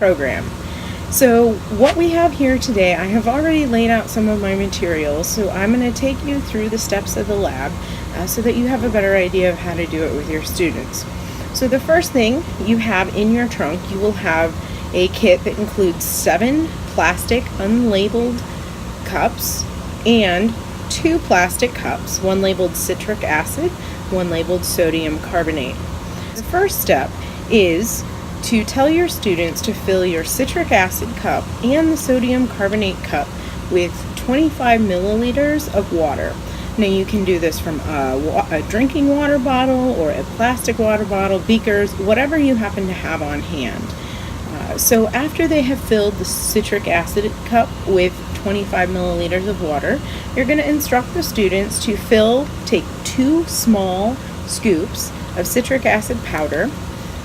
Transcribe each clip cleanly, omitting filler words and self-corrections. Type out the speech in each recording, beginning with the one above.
program. So what we have here today, I have already laid out some of my materials, so I'm going to take you through the steps of the lab so that you have a better idea of how to do it with your students. So the first thing you have in your trunk, you will have a kit that includes 7 plastic unlabeled cups and 2 plastic cups, one labeled citric acid, one labeled sodium carbonate. The first step is to tell your students to fill your citric acid cup and the sodium carbonate cup with 25 milliliters of water. Now you can do this from a drinking water bottle or a plastic water bottle, beakers, whatever you happen to have on hand. So after they have filled the citric acid cup with 25 milliliters of water, you're going to instruct the students to take 2 small scoops of citric acid powder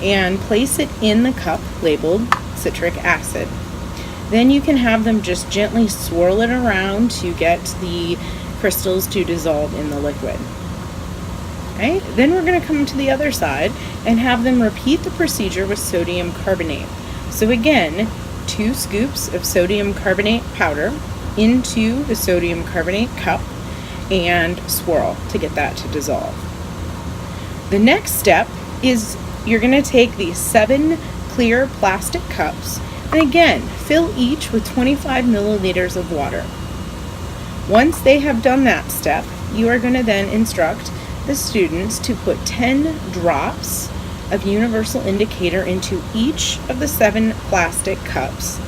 and place it in the cup labeled citric acid. Then you can have them just gently swirl it around to get the crystals to dissolve in the liquid. Okay? Then we're going to come to the other side and have them repeat the procedure with sodium carbonate. So again, 2 scoops of sodium carbonate powder into the sodium carbonate cup and swirl to get that to dissolve. The next step is you're going to take these 7 clear plastic cups and again fill each with 25 milliliters of water. Once they have done that step, you are going to then instruct the students to put 10 drops of universal indicator into each of the 7 plastic cups,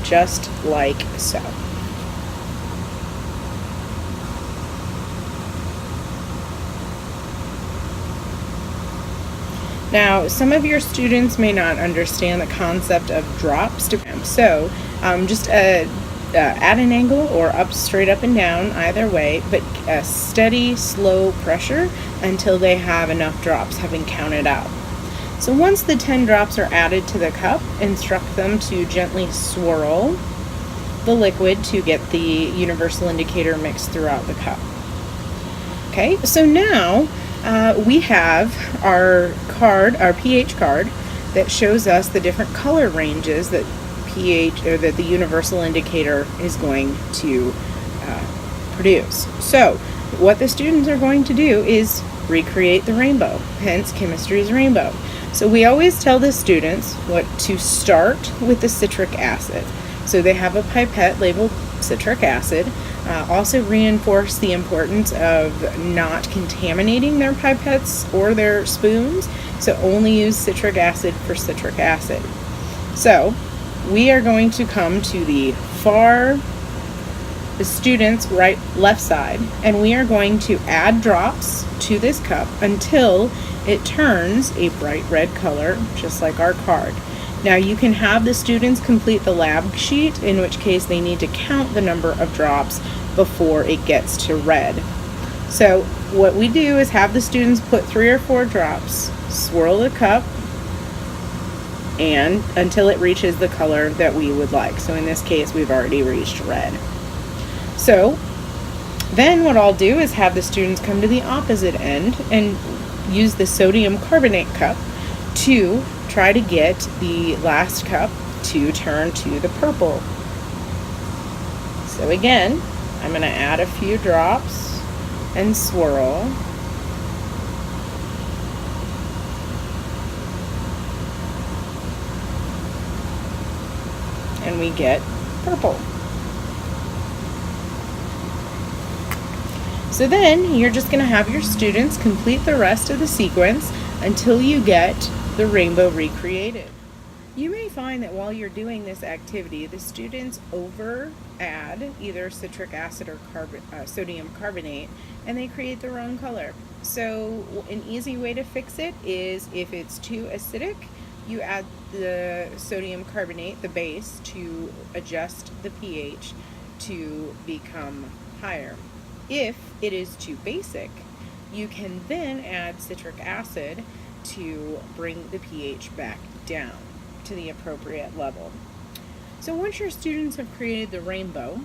just like so. Now, some of your students may not understand the concept of drops, so just at an angle or straight up and down, either way, but a steady, slow pressure until they have enough drops having counted out. So once the 10 drops are added to the cup, instruct them to gently swirl the liquid to get the universal indicator mixed throughout the cup. Okay, so now we have our pH card that shows us the different color ranges that that the universal indicator is going to produce. So what the students are going to do is recreate the rainbow, hence chemistry's rainbow. So we always tell the students to start with the citric acid. So they have a pipette labeled citric acid. Also reinforce the importance of not contaminating their pipettes or their spoons. So only use citric acid for citric acid. So we are going to come to the student's left side, and we are going to add drops to this cup until it turns a bright red color, just like our card. Now you can have the students complete the lab sheet, in which case they need to count the number of drops before it gets to red. So what we do is have the students put 3 or 4 drops, swirl the cup, and until it reaches the color that we would like. So in this case, we've already reached red. So then what I'll do is have the students come to the opposite end and use the sodium carbonate cup to try to get the last cup to turn to the purple. So again, I'm going to add a few drops and swirl. And we get purple. So then you're just going to have your students complete the rest of the sequence until you get the rainbow recreated. You may find that while you're doing this activity, the students add either citric acid or sodium carbonate, and they create the wrong color. So an easy way to fix it is if it's too acidic, you add the sodium carbonate, the base, to adjust the pH to become higher. If it is too basic, you can then add citric acid to bring the pH back down to the appropriate level. So once your students have created the rainbow,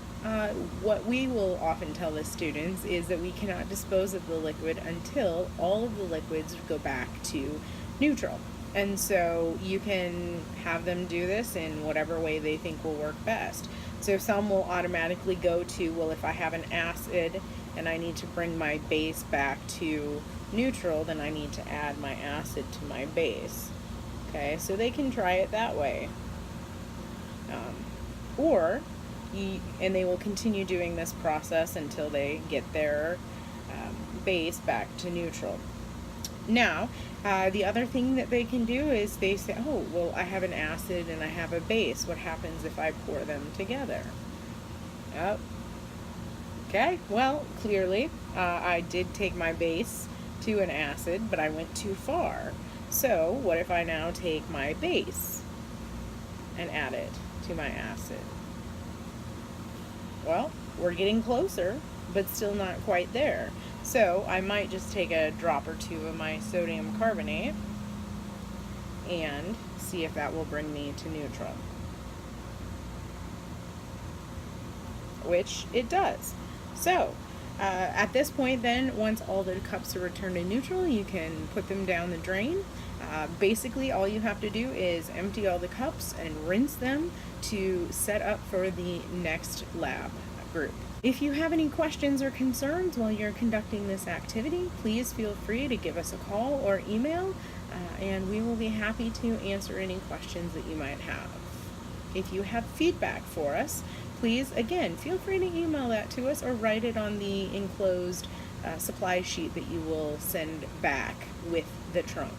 what we will often tell the students is that we cannot dispose of the liquid until all of the liquids go back to neutral. And so you can have them do this in whatever way they think will work best. So some will automatically go to, well, if I have an acid and I need to bring my base back to neutral, then I need to add my acid to my base. Okay, so they can try it that way. And they will continue doing this process until they get their base back to neutral. Now, the other thing that they can do is they say, oh, well, I have an acid and I have a base. What happens if I pour them together? Oh, okay, well, clearly I did take my base to an acid, but I went too far. So what if I now take my base and add it to my acid? Well, we're getting closer, but still not quite there. So I might just take a drop or two of my sodium carbonate and see if that will bring me to neutral. Which it does. So at this point then, once all the cups are returned to neutral, you can put them down the drain. Basically, all you have to do is empty all the cups and rinse them to set up for the next lab group. If you have any questions or concerns while you're conducting this activity, please feel free to give us a call or email, and we will be happy to answer any questions that you might have. If you have feedback for us, please, again, feel free to email that to us or write it on the enclosed supply sheet that you will send back with the trunk.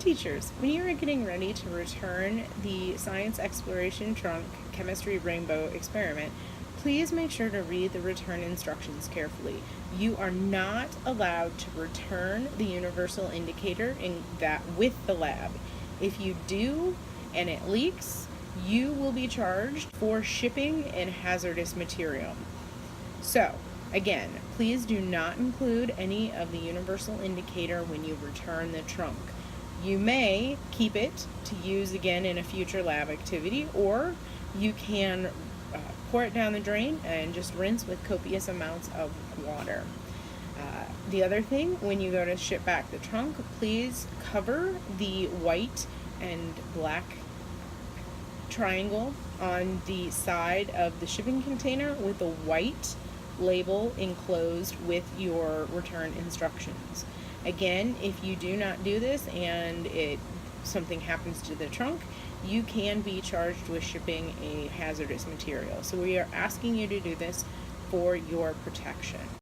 Teachers, when you are getting ready to return the Science Exploration Trunk Chemistry Rainbow experiment, please make sure to read the return instructions carefully. You are not allowed to return the universal indicator with the lab. If you do and it leaks, you will be charged for shipping and hazardous material. So, again, please do not include any of the universal indicator when you return the trunk. You may keep it to use again in a future lab activity, or you can pour it down the drain and just rinse with copious amounts of water. The other thing, when you go to ship back the trunk, please cover the white and black triangle on the side of the shipping container with a white label enclosed with your return instructions. Again, if you do not do this and something happens to the trunk, you can be charged with shipping a hazardous material. So we are asking you to do this for your protection.